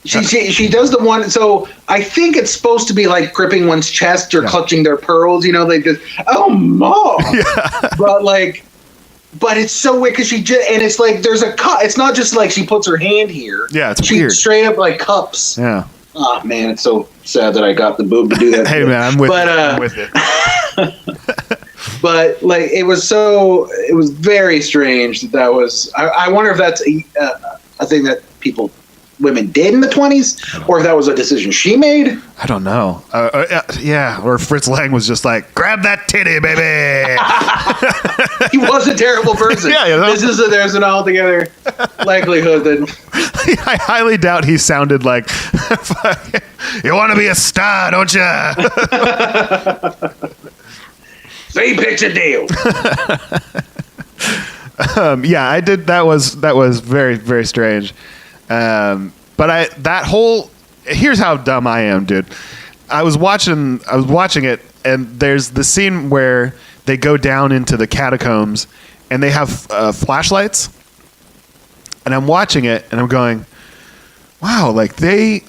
she does the one. So I think it's supposed to be like gripping one's chest or clutching their pearls. They just but it's so weird because she just, and it's like there's a cup. It's not just like she puts her hand here. Yeah, it's she weird. Straight up like cups. Yeah. Oh man, it's so sad that I got the boob to do that. Hey man, I'm with you. But like it was very strange that was. I wonder if that's a thing that women did in the 20s, or if that was a decision she made. I don't know. Or Fritz Lang was just like, grab that titty, baby. He was a terrible person. There's an altogether likelihood that I highly doubt he sounded like, you want to be a star, don't you? Same picture deal. I did. That was very, very strange. But here's how dumb I am, dude. I was watching it, and there's the scene where they go down into the catacombs and they have flashlights, and I'm watching it and I'm going, wow, like they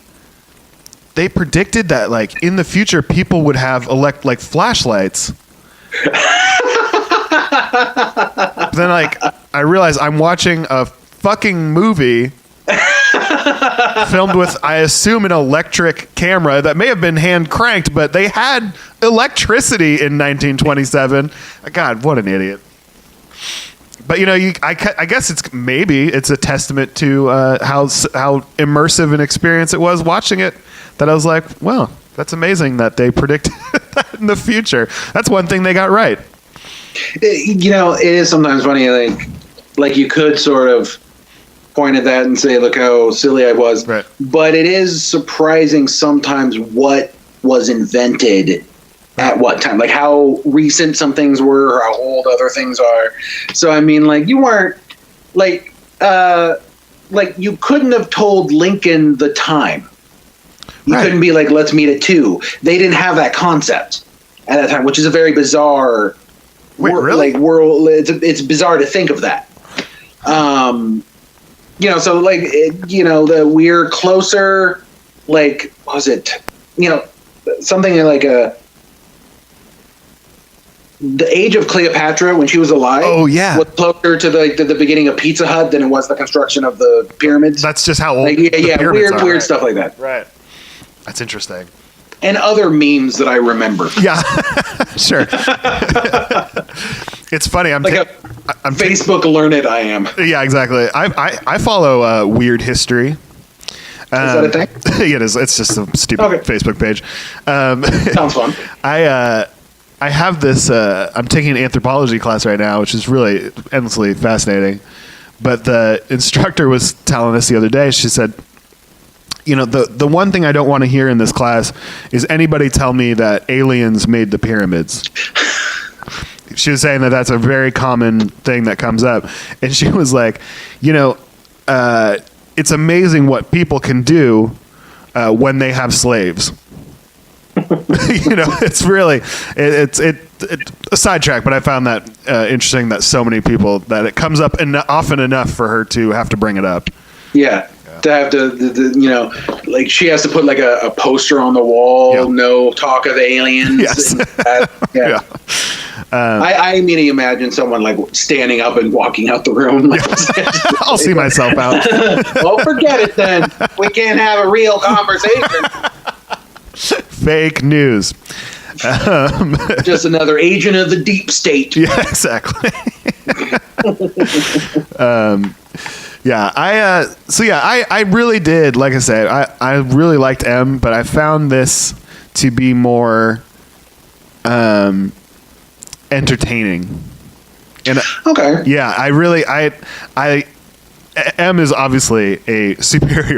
predicted that like in the future people would have like flashlights. Then like I realize I'm watching a fucking movie filmed with, I assume, an electric camera that may have been hand cranked, but they had electricity in 1927. God, what an idiot. But I guess it's a testament to how immersive an experience it was watching it, that I was like, well, that's amazing that they predicted that in the future. That's one thing they got right. It is sometimes funny, like you could sort of point at that and say, look how silly I was. Right. But it is surprising sometimes what was invented at what time, like how recent some things were or how old other things are. So, I mean, like, you weren't, like you couldn't have told Lincoln the time. You couldn't be like, let's meet at 2. They didn't have that concept at that time, which is a very bizarre really? world. It's bizarre to think of that. So like, we're closer, like, what was it? Something like the age of Cleopatra when she was alive. Oh yeah, was closer to the beginning of Pizza Hut than it was the construction of the pyramids. That's just how old. Like, weird stuff like that. Right. That's interesting. And other memes that I remember. Yeah, sure. It's funny. I'm Facebook learned I am. Yeah, exactly. I follow weird history. Is that a thing? Yeah, it is. It's just a stupid Facebook page. Sounds fun. I have this. I'm taking an anthropology class right now, which is really endlessly fascinating. But the instructor was telling us the other day. She said, the one thing I don't want to hear in this class is anybody tell me that aliens made the pyramids. She was saying that that's a very common thing that comes up. And she was like, it's amazing what people can do when they have slaves. It's really, it's a sidetrack, but I found that interesting that so many people, that it comes up often enough for her to have to bring it up. Yeah. To have to, like, she has to put like a poster on the wall. Yep. No talk of aliens. Yes. Yeah. I immediately imagine someone like standing up and walking out the room. Like, I'll see myself out. Well, forget it then. We can't have a real conversation. Fake news. Just another agent of the deep state. Yeah, exactly. I really did, like I said, I really liked M, but I found this to be more entertaining. And okay. Yeah, M is obviously a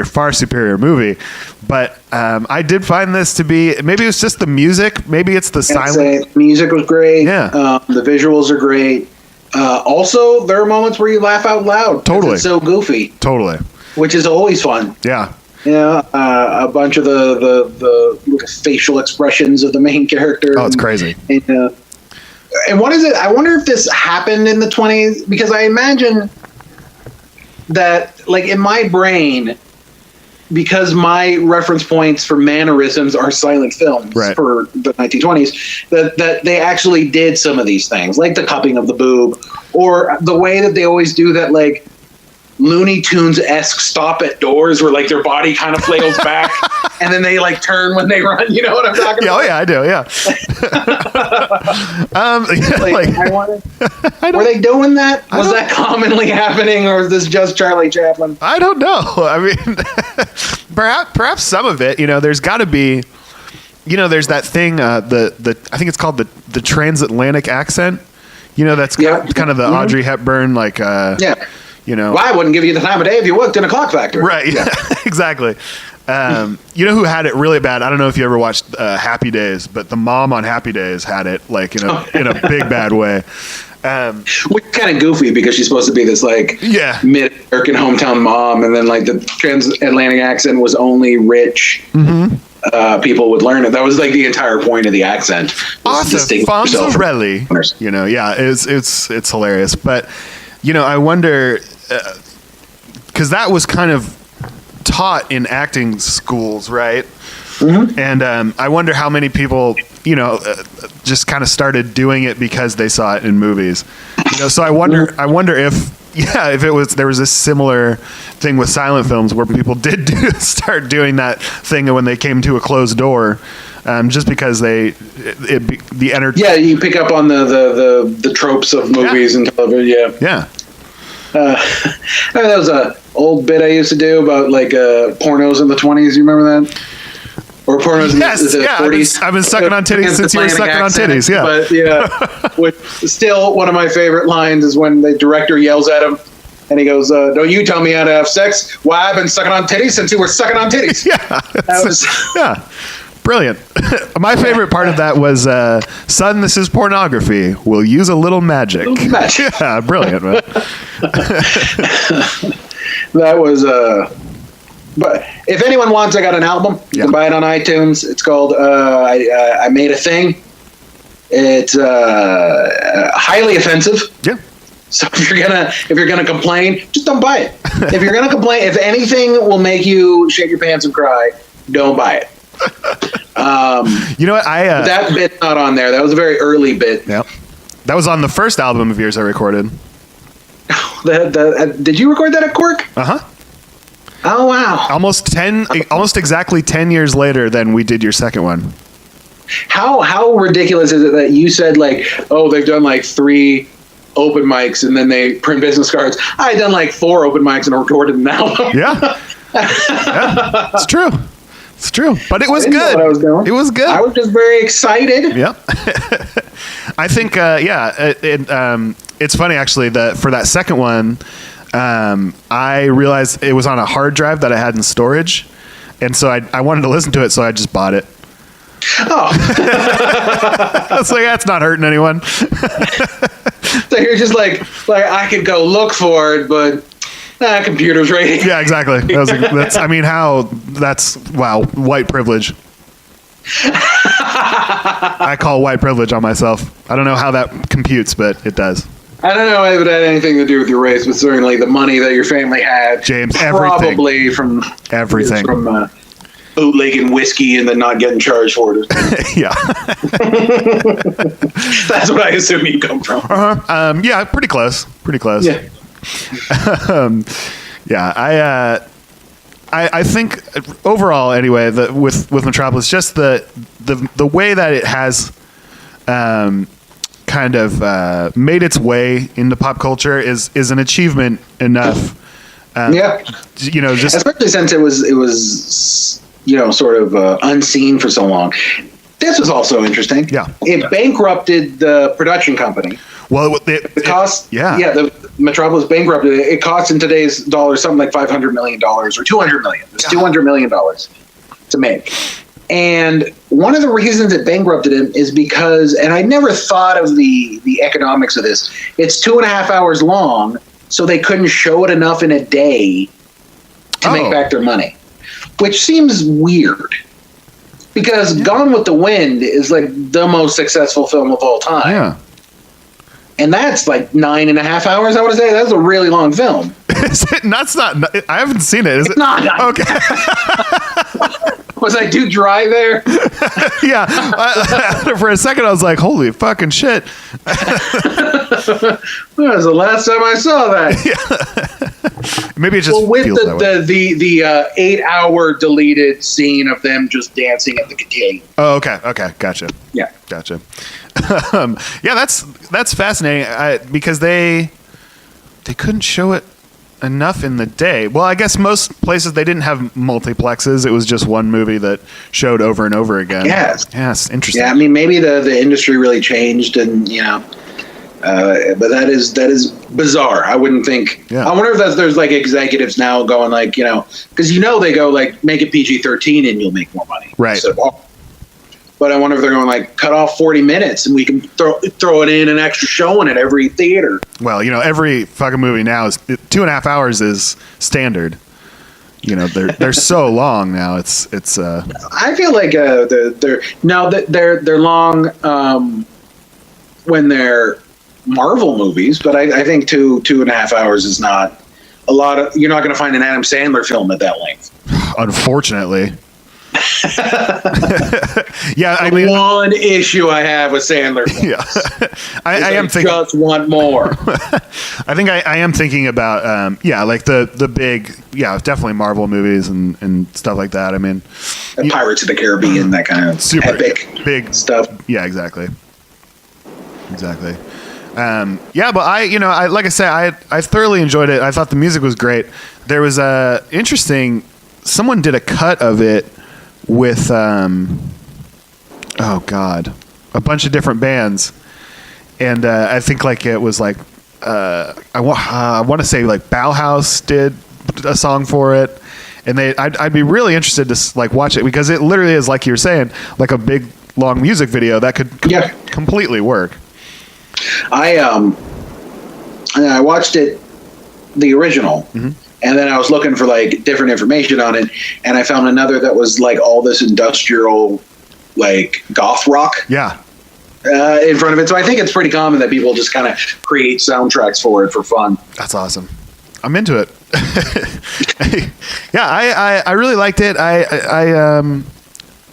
far superior movie, but I did find this to be, maybe it's just the music, maybe it's the silence. Music was great. Yeah. The visuals are great. Also, there are moments where you laugh out loud. Totally. It's so goofy. Totally. Which is always fun. Yeah. A bunch of the facial expressions of the main character. Oh, it's crazy. And what is it? I wonder if this happened in the 20s, because I imagine that, like, in my brain, because my reference points for mannerisms are silent films for the 1920s, that they actually did some of these things, like the cupping of the boob, or the way that they always do that, like, Looney Tunes-esque stop at doors where, like, their body kind of flails back and then they, like, turn when they run. You know what I'm talking about? Oh, yeah, I do, yeah. Were they doing that? Was that commonly happening, or is this just Charlie Chaplin? I don't know. I mean, perhaps some of it. There's got to be, there's that thing, I think it's called the transatlantic accent. That's kind of the Audrey Hepburn, like, well, I wouldn't give you the time of day if you worked in a clock factory. Right. Yeah. Exactly. Who had it really bad? I don't know if you ever watched Happy Days, but the mom on Happy Days had it like in a big bad way. Which kind of goofy, because she's supposed to be this like mid-American hometown mom, and then like the transatlantic accent was only rich people would learn it. That was like the entire point of the accent. Fonzarelli. It's hilarious, but I wonder. Because that was kind of taught in acting schools, right? Mm-hmm. And I wonder how many people, just kind of started doing it because they saw it in movies. So I wonder if there was a similar thing with silent films where people did start doing that thing when they came to a closed door, just because you pick up on the tropes of movies and television. Yeah. That was a old bit I used to do about like pornos in the 20s. You remember that? Or pornos in the 40s. I've been sucking on titties since you were sucking on titties. Yeah. But still one of my favorite lines is when the director yells at him And he goes, "Don't you tell me how to have sex? Why, I've been sucking on titties since you were sucking on titties." That was brilliant. My favorite part of that was, "Son, this is pornography. We'll use a little magic." Yeah, brilliant, man. That was. But if anyone wants, I got an album. You can buy it on iTunes. It's called "I Made a Thing." It's highly offensive. Yeah. So if you're gonna complain, just don't buy it. If you're gonna complain, if anything will make you shit your pants and cry, don't buy it. You know what? That bit's not on there. That was a very early bit. Yeah. That was on the first album of yours I recorded. Did you record that at Cork? Uh-huh. Oh wow! Almost exactly 10 years later than we did your second one. How ridiculous is it that you said like, oh, they've done like 3 open mics and then they print business cards. I done like 4 open mics and recorded an album. Yeah, it's true. It's true, but it was good. It was good. I was just very excited. Yep. I think, it's funny actually that for that second one, I realized it was on a hard drive that I had in storage, and so I wanted to listen to it, so I just bought it. Oh, I was like, that's not hurting anyone. So you're just like I could go look for it, but computer's ready. Yeah, exactly. That's wow, white privilege. I call white privilege on myself. I don't know how that computes, but it does. I don't know if it had anything to do with your race, but certainly the money that your family had. James, probably from everything. From bootlegging whiskey and then not getting charged for it. Yeah. That's what I assume you come from. Uh-huh. Yeah, pretty close. Yeah. Yeah, I think overall, anyway, with Metropolis, just the way that it has kind of made its way into pop culture is an achievement enough. You know, just especially since it was sort of unseen for so long. This was also interesting. Yeah, it bankrupted the production company. Well, the the Metropolis bankrupted. It cost in today's dollars something like $500 million or $200 million. It's $200 million to make. And one of the reasons it bankrupted him is because, and I never thought of the economics of this. It's 2.5 hours long, so they couldn't show it enough in a day to make back their money, which seems weird. Because Gone with the Wind is like the most successful film of all time. Yeah. And that's like 9.5 hours, I want to say. That's a really long film. Is it? That's not. I haven't seen it. Is it? Not. Okay. Was I too dry there? Yeah. For a second, I was like, holy fucking shit. That was the last time I saw that. Yeah. Maybe it just with feels that way. the 8-hour deleted scene of them just dancing at the gate. Oh, okay. Gotcha. Yeah. Gotcha. Yeah, that's fascinating because they couldn't show it enough in the day. Well, I guess most places they didn't have multiplexes. It was just one movie that showed over and over again. Yes. Yes. Interesting. Yeah, I mean, maybe the industry really changed, and but that is bizarre. I wouldn't think. Yeah. I wonder if there's like executives now going like, because they go like, make it PG-13 and you'll make more money. Right. So, but I wonder if they're going like, cut off 40 minutes and we can throw it in an extra showing at every theater. Well, every fucking movie now is 2.5 hours is standard. They're so long now. It's. I feel like they're long when they're Marvel movies, but I think 2.5 hours is not a lot of. You're not going to find an Adam Sandler film at that length. Unfortunately. Yeah, I mean, one issue I have with Sandler films. Yeah, I am thinking. Just want more. I think I am thinking about like the big, definitely Marvel movies and stuff like that. I mean, Pirates of the Caribbean, that kind of super epic big stuff. Yeah, exactly. But I like I said, I thoroughly enjoyed it. I thought the music was great. There was someone did a cut of it with a bunch of different bands, and I think like it was like I want to say like Bauhaus did a song for it, and I'd be really interested to like watch it because it literally is, like you're saying, like a big long music video that could completely work. I watched it, the original, and then I was looking for like different information on it, and I found another that was like all this industrial, like goth rock. Yeah. In front of it. So I think it's pretty common that people just kind of create soundtracks for it for fun. That's awesome. I'm into it. Yeah, I really liked it.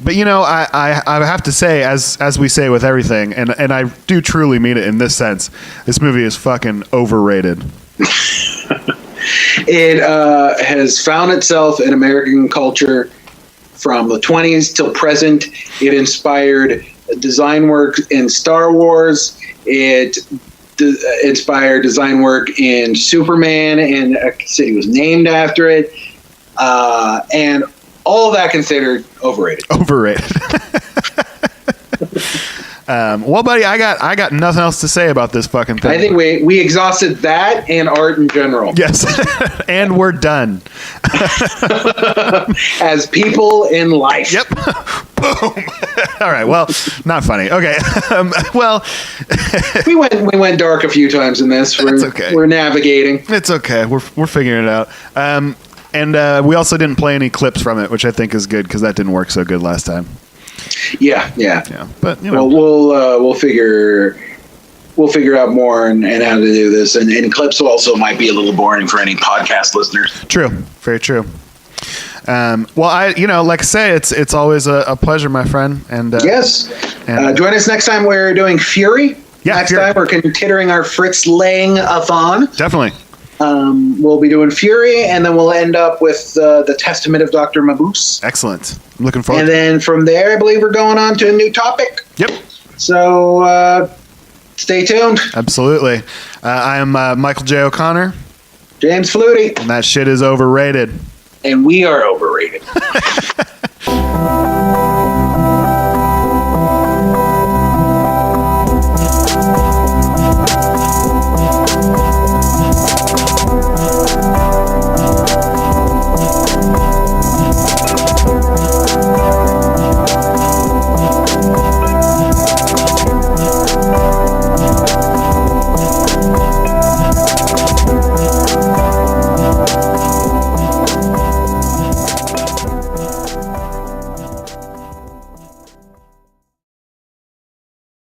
But you know, I have to say, as we say with everything, and I do truly mean it in this sense, this movie is fucking overrated. It has found itself in American culture from the 20s till present. It inspired design work in Star Wars. It inspired design work in Superman, and a city was named after it. And all of that considered, overrated. Overrated. Well, buddy, I got nothing else to say about this fucking thing. I think we exhausted that and art in general. Yes, and we're done. As people in life. Yep. Boom. All right. Well, not funny. Okay. Well, we went dark a few times in this. That's okay. We're navigating. It's okay. We're figuring it out. And we also didn't play any clips from it, which I think is good because that didn't work so good last time. Yeah. But you know, well, we'll figure out more and how to do this. And clips also might be a little boring for any podcast listeners. True. Very true. Well, like I say, it's always a pleasure, my friend. And yes. Join us next time. We're doing Fury. Yeah. Next Fury. time we're considering our Fritz Lang-a-thon. Definitely. We'll be doing Fury, and then we'll end up with the Testament of Dr. Mabuse. Excellent. I'm looking forward. And then from there, I believe we're going on to a new topic. Yep. So stay tuned. Absolutely. I am Michael J. O'Connor. James Fluty. And that shit is overrated. And we are overrated.